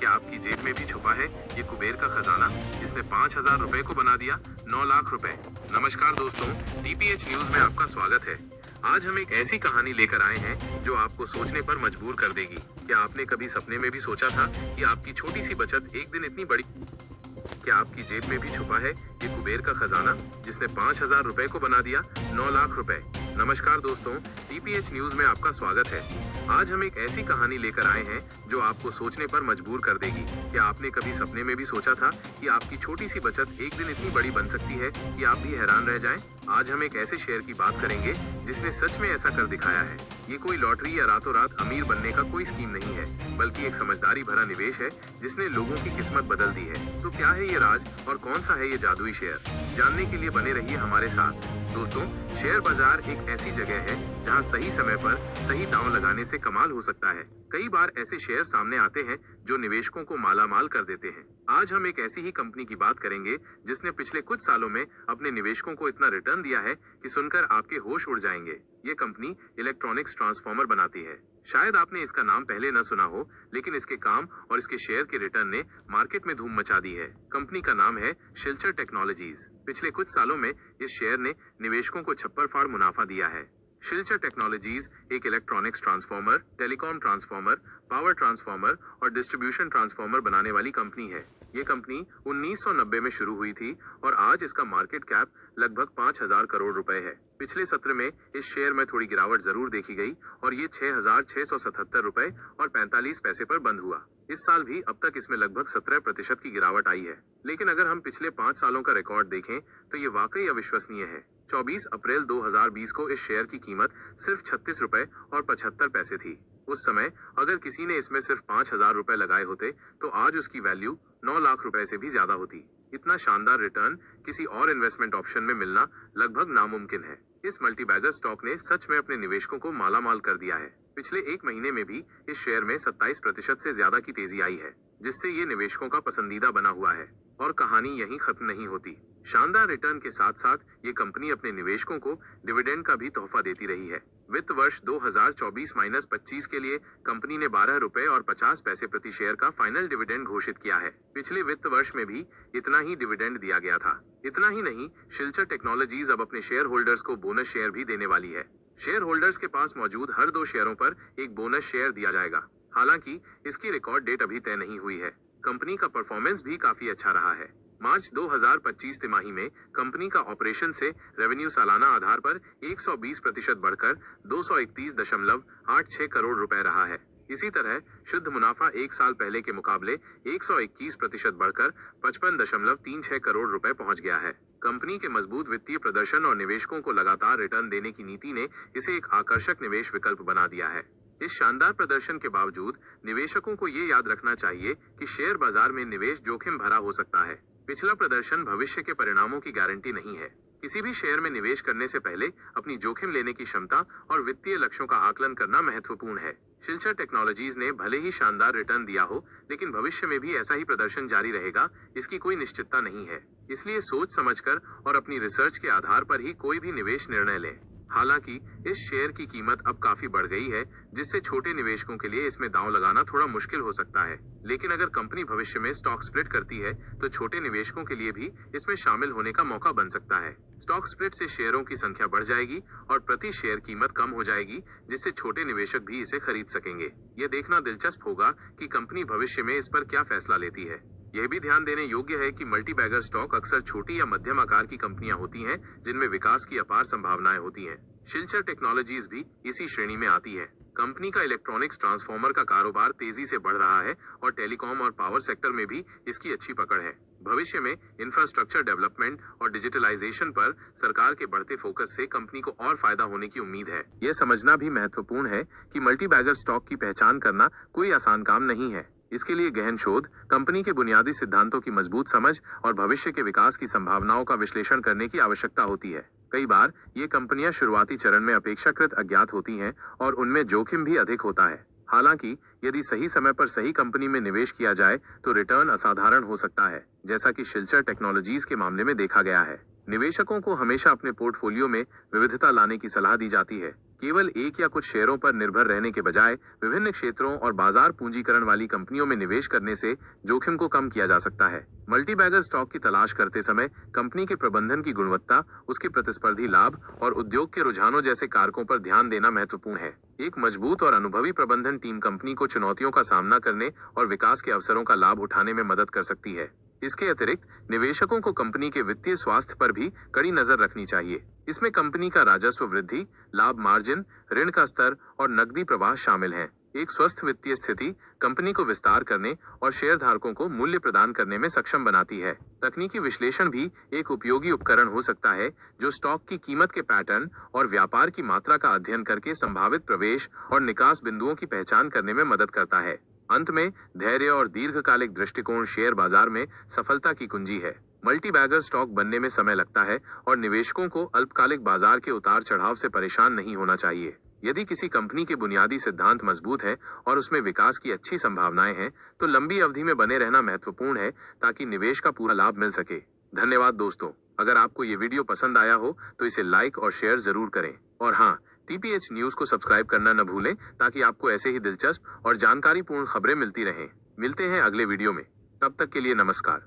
क्या आपकी जेब में भी छुपा है ये कुबेर का खजाना जिसने 5,000 रुपए को बना दिया 9 लाख रुपए। नमस्कार दोस्तों, DPH न्यूज में आपका स्वागत है। आज हम एक ऐसी कहानी लेकर आए हैं जो आपको सोचने पर मजबूर कर देगी। क्या आपने कभी सपने में भी सोचा था कि आपकी छोटी सी बचत एक दिन इतनी बड़ी, क्या आपकी जेब में भी छुपा है ये कुबेर का खजाना जिसने 5,000 रुपए को बना दिया 9 लाख रुपए। नमस्कार दोस्तों, DPH न्यूज में आपका स्वागत है। आज हम एक ऐसी कहानी लेकर आए हैं जो आपको सोचने पर मजबूर कर देगी। क्या आपने कभी सपने में भी सोचा था कि आपकी छोटी सी बचत एक दिन इतनी बड़ी बन सकती है कि आप भी हैरान रह जाएं? आज हम एक ऐसे शेयर की बात करेंगे जिसने सच में ऐसा कर दिखाया है। ये कोई लॉटरी या रातों रात अमीर बनने का कोई स्कीम नहीं है, बल्कि एक समझदारी भरा निवेश है जिसने लोगों की किस्मत बदल दी है। तो क्या है ये राज और कौन सा है ये जादुई शेयर? जानने के लिए बने रहिए हमारे साथ। दोस्तों, शेयर बाजार एक ऐसी जगह है जहां सही समय पर सही दांव लगाने से कमाल हो सकता है। कई बार ऐसे शेयर सामने आते हैं जो निवेशकों को मालामाल कर देते हैं। आज हम एक ऐसी ही कंपनी की बात करेंगे जिसने पिछले कुछ सालों में अपने निवेशकों को इतना रिटर्न दिया है कि सुनकर आपके होश उड़ जाएंगे। ये कंपनी इलेक्ट्रॉनिक्स ट्रांसफॉर्मर बनाती है। शायद आपने इसका नाम पहले न सुना हो, लेकिन इसके काम और इसके शेयर के रिटर्न ने मार्केट में धूम मचा दी है। कंपनी का नाम है शिल्चर टेक्नोलॉजीज। पिछले कुछ सालों में इस शेयर ने निवेशकों को छप्पर फाड़ मुनाफा दिया है। शिल्चर टेक्नोलॉजीज एक electronics transformer, telecom transformer, power transformer और डिस्ट्रीब्यूशन ट्रांसफॉर्मर बनाने वाली कंपनी है। ये कंपनी 1990 में शुरू हुई थी और आज इसका मार्केट कैप लगभग 5,000 करोड़ रुपए है। पिछले सत्र में इस शेयर में थोड़ी गिरावट जरूर देखी गई और ये 6,677 रुपए और 45 पैसे पर बंद हुआ। इस साल भी अब तक इसमें लगभग 17% की गिरावट आई है। लेकिन अगर हम पिछले 5 सालों का रिकॉर्ड देखें तो ये वाकई अविश्वसनीय है। 24 अप्रैल 2020 को इस शेयर की कीमत सिर्फ 36 रुपए और 75 पैसे थी। उस समय अगर किसी ने इसमें सिर्फ 5,000 रुपए लगाए होते तो आज उसकी वैल्यू 9 लाख रुपए से भी ज्यादा होती। इतना शानदार रिटर्न किसी और इन्वेस्टमेंट ऑप्शन में मिलना लगभग नामुमकिन है। इस मल्टीबैगर स्टॉक ने सच में अपने निवेशकों को मालामाल कर दिया है। पिछले एक महीने में भी इस शेयर में 27% से ज्यादा की तेजी आई है, जिससे ये निवेशकों का पसंदीदा बना हुआ है। और कहानी यहीं खत्म नहीं होती। शानदार रिटर्न के साथ साथ ये कंपनी अपने निवेशकों को डिविडेंड का भी तोहफा देती रही है। वित्त वर्ष 2024-25 के लिए कंपनी ने 12 रुपए और 50 पैसे प्रति शेयर का फाइनल डिविडेंड घोषित किया है। पिछले वित्त वर्ष में भी इतना ही डिविडेंड दिया गया था। इतना ही नहीं, शिल्चर टेक्नोलॉजीज अब अपने शेयर होल्डर्स को बोनस शेयर भी देने वाली है। शेयर होल्डर्स के पास मौजूद हर 2 शेयरों पर एक बोनस शेयर दिया जाएगा। हालांकि इसकी रिकॉर्ड डेट अभी तय नहीं हुई है। कंपनी का परफॉर्मेंस भी काफी अच्छा रहा है। मार्च 2025 तिमाही में कंपनी का ऑपरेशन से रेवेन्यू सालाना आधार पर 120% बढ़कर 231.86 करोड़ रुपए रहा है। इसी तरह शुद्ध मुनाफा एक साल पहले के मुकाबले 121% बढ़कर 55.36 करोड़ रुपए पहुंच गया है। कंपनी के मजबूत वित्तीय प्रदर्शन और निवेशकों को लगातार रिटर्न देने की नीति ने इसे एक आकर्षक निवेश विकल्प बना दिया है। इस शानदार प्रदर्शन के बावजूद निवेशकों को ये याद रखना चाहिए कि शेयर बाजार में निवेश जोखिम भरा हो सकता है। पिछला प्रदर्शन भविष्य के परिणामों की गारंटी नहीं है। किसी भी शेयर में निवेश करने से पहले अपनी जोखिम लेने की क्षमता और वित्तीय लक्ष्यों का आकलन करना महत्वपूर्ण है। शिल्चर टेक्नोलॉजीज ने भले ही शानदार रिटर्न दिया हो, लेकिन भविष्य में भी ऐसा ही प्रदर्शन जारी रहेगा, इसकी कोई निश्चितता नहीं है। इसलिए सोच समझकर और अपनी रिसर्च के आधार पर ही कोई भी निवेश निर्णय लें। हालांकि इस शेयर की कीमत अब काफी बढ़ गई है, जिससे छोटे निवेशकों के लिए इसमें दांव लगाना थोड़ा मुश्किल हो सकता है। लेकिन अगर कंपनी भविष्य में स्टॉक स्प्लिट करती है तो छोटे निवेशकों के लिए भी इसमें शामिल होने का मौका बन सकता है। स्टॉक स्प्लिट से शेयरों की संख्या बढ़ जाएगी और प्रति शेयर कीमत कम हो जाएगी, जिससे छोटे निवेशक भी इसे खरीद सकेंगे। ये देखना दिलचस्प होगा कि कंपनी भविष्य में इस पर क्या फैसला लेती है। यह भी ध्यान देने योग्य है कि मल्टीबैगर स्टॉक अक्सर छोटी या मध्यम आकार की कंपनियां होती हैं, जिनमें विकास की अपार संभावनाएं होती हैं। शिल्चर टेक्नोलॉजीज भी इसी श्रेणी में आती है। कंपनी का इलेक्ट्रॉनिक्स ट्रांसफॉर्मर का कारोबार तेजी से बढ़ रहा है और टेलीकॉम और पावर सेक्टर में भी इसकी अच्छी पकड़ है। भविष्य में इंफ्रास्ट्रक्चर डेवलपमेंट और डिजिटलाइजेशन पर सरकार के बढ़ते फोकस से कंपनी को और फायदा होने की उम्मीद है। यह समझना भी महत्वपूर्ण है कि मल्टीबैगर स्टॉक की पहचान करना कोई आसान काम नहीं है। इसके लिए गहन शोध, कंपनी के बुनियादी सिद्धांतों की मजबूत समझ और भविष्य के विकास की संभावनाओं का विश्लेषण करने की आवश्यकता होती है। कई बार ये कंपनियां शुरुआती चरण में अपेक्षाकृत अज्ञात होती हैं और उनमें जोखिम भी अधिक होता है। हालांकि यदि सही समय पर सही कंपनी में निवेश किया जाए तो रिटर्न असाधारण हो सकता है, जैसा कि शिल्चर टेक्नोलॉजीज के मामले में देखा गया है। निवेशकों को हमेशा अपने पोर्टफोलियो में विविधता लाने की सलाह दी जाती है। केवल एक या कुछ शेयरों पर निर्भर रहने के बजाय विभिन्न क्षेत्रों और बाजार पूंजीकरण वाली कंपनियों में निवेश करने से जोखिम को कम किया जा सकता है। मल्टीबैगर स्टॉक की तलाश करते समय कंपनी के प्रबंधन की गुणवत्ता, उसके प्रतिस्पर्धी लाभ और उद्योग के रुझानों जैसे कारकों पर ध्यान देना महत्वपूर्ण है। एक मजबूत और अनुभवी प्रबंधन टीम कंपनी को चुनौतियों का सामना करने और विकास के अवसरों का लाभ उठाने में मदद कर सकती है। इसके अतिरिक्त निवेशकों को कंपनी के वित्तीय स्वास्थ्य पर भी कड़ी नजर रखनी चाहिए। इसमें कंपनी का राजस्व वृद्धि, लाभ मार्जिन, ऋण का स्तर और नकदी प्रवाह शामिल हैं। एक स्वस्थ वित्तीय स्थिति कंपनी को विस्तार करने और शेयरधारकों को मूल्य प्रदान करने में सक्षम बनाती है। तकनीकी विश्लेषण भी एक उपयोगी उपकरण हो सकता है जो स्टॉक की कीमत के पैटर्न और व्यापार की मात्रा का अध्ययन करके संभावित प्रवेश और निकास बिंदुओं की पहचान करने में मदद करता है। अंत में धैर्य और दीर्घकालिक दृष्टिकोण शेयर बाजार में सफलता की कुंजी है। मल्टीबैगर स्टॉक बनने में समय लगता है और निवेशकों को अल्पकालिक बाजार के उतार चढ़ाव से परेशान नहीं होना चाहिए। यदि किसी कंपनी के बुनियादी सिद्धांत मजबूत है और उसमें विकास की अच्छी संभावनाएं हैं, तो लंबी अवधि में बने रहना महत्वपूर्ण है ताकि निवेश का पूरा लाभ मिल सके। धन्यवाद दोस्तों। अगर आपको ये वीडियो पसंद आया हो तो इसे लाइक और शेयर जरूर करें। और हाँ, टीपीएच न्यूज को सब्सक्राइब करना न भूलें ताकि आपको ऐसे ही दिलचस्प और जानकारीपूर्ण खबरें मिलती रहें। मिलते हैं अगले वीडियो में। तब तक के लिए नमस्कार।